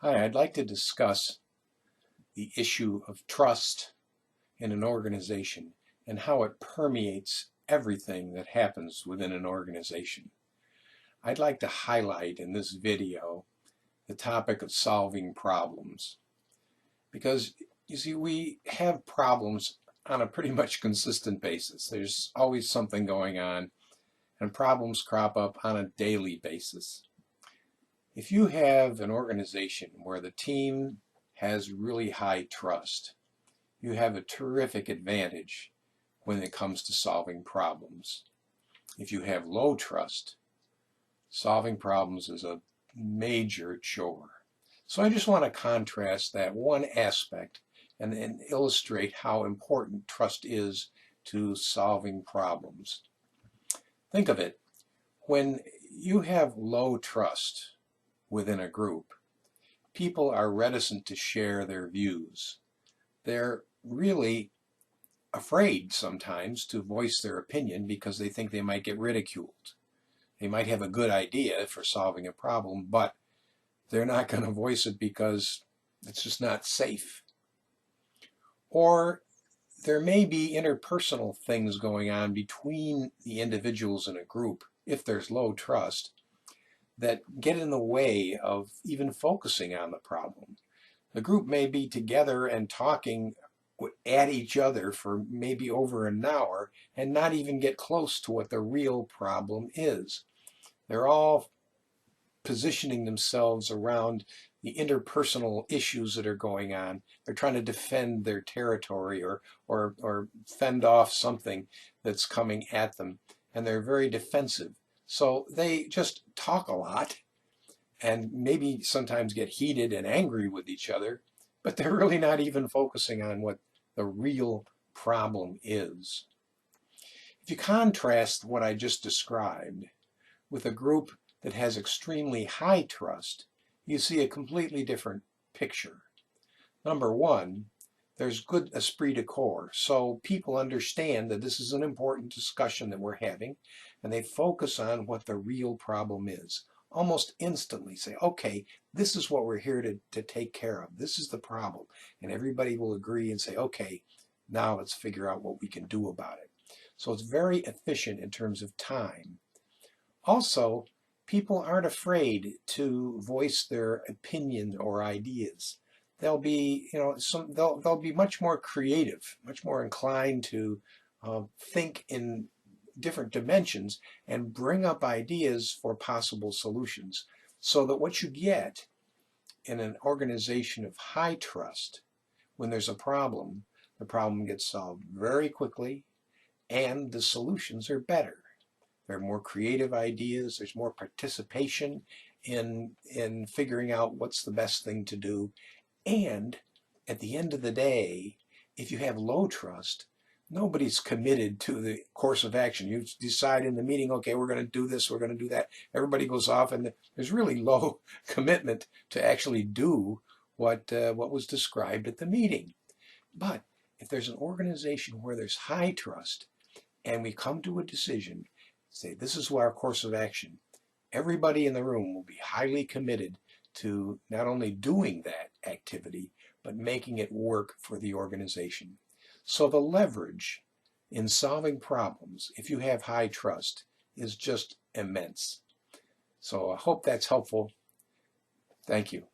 Hi, I'd like to discuss the issue of trust in an organization and how it permeates everything that happens within an organization. I'd like to highlight in this video the topic of solving problems because you see we have problems on a pretty much consistent basis. There's always something going on and problems crop up on a daily basis. If you have an organization where the team has really high trust, you have a terrific advantage when it comes to solving problems. If you have low trust, solving problems is a major chore. So I just want to contrast that one aspect and illustrate how important trust is to solving problems. Think of it. When you have low trust within a group, people are reticent to share their views. They're really afraid sometimes to voice their opinion because they think they might get ridiculed. They might have a good idea for solving a problem, but they're not going to voice it because it's just not safe. Or there may be interpersonal things going on between the individuals in a group, if there's low trust, that get in the way of even focusing on the problem. The group may be together and talking at each other for maybe over an hour and not even get close to what the real problem is. They're all positioning themselves around the interpersonal issues that are going on. They're trying to defend their territory or fend off something that's coming at them, and they're very defensive. So they just talk a lot and maybe sometimes get heated and angry with each other, but they're really not even focusing on what the real problem is. If you contrast what I just described with a group that has extremely high trust, you see a completely different picture. Number one, there's good esprit de corps, so people understand that this is an important discussion that we're having, and they focus on what the real problem is. Almost instantly say, okay, this is what we're here to take care of. This is the problem. And everybody will agree and say, okay, now let's figure out what we can do about it. So it's very efficient in terms of time. Also, people aren't afraid to voice their opinion or ideas. They'll be, they'll be much more creative, much more inclined to think in different dimensions and bring up ideas for possible solutions. So that what you get in an organization of high trust, when there's a problem, the problem gets solved very quickly and the solutions are better. There are more creative ideas, there's more participation in figuring out what's the best thing to do. And at the end of the day, if you have low trust, nobody's committed to the course of action. You decide in the meeting, okay, we're going to do this, we're going to do that. Everybody goes off, and there's really low commitment to actually do what was described at the meeting. But if there's an organization where there's high trust, and we come to a decision, say this is our course of action, everybody in the room will be highly committed to not only doing that activity, but making it work for the organization. So the leverage in solving problems, if you have high trust, is just immense. So I hope that's helpful. Thank you.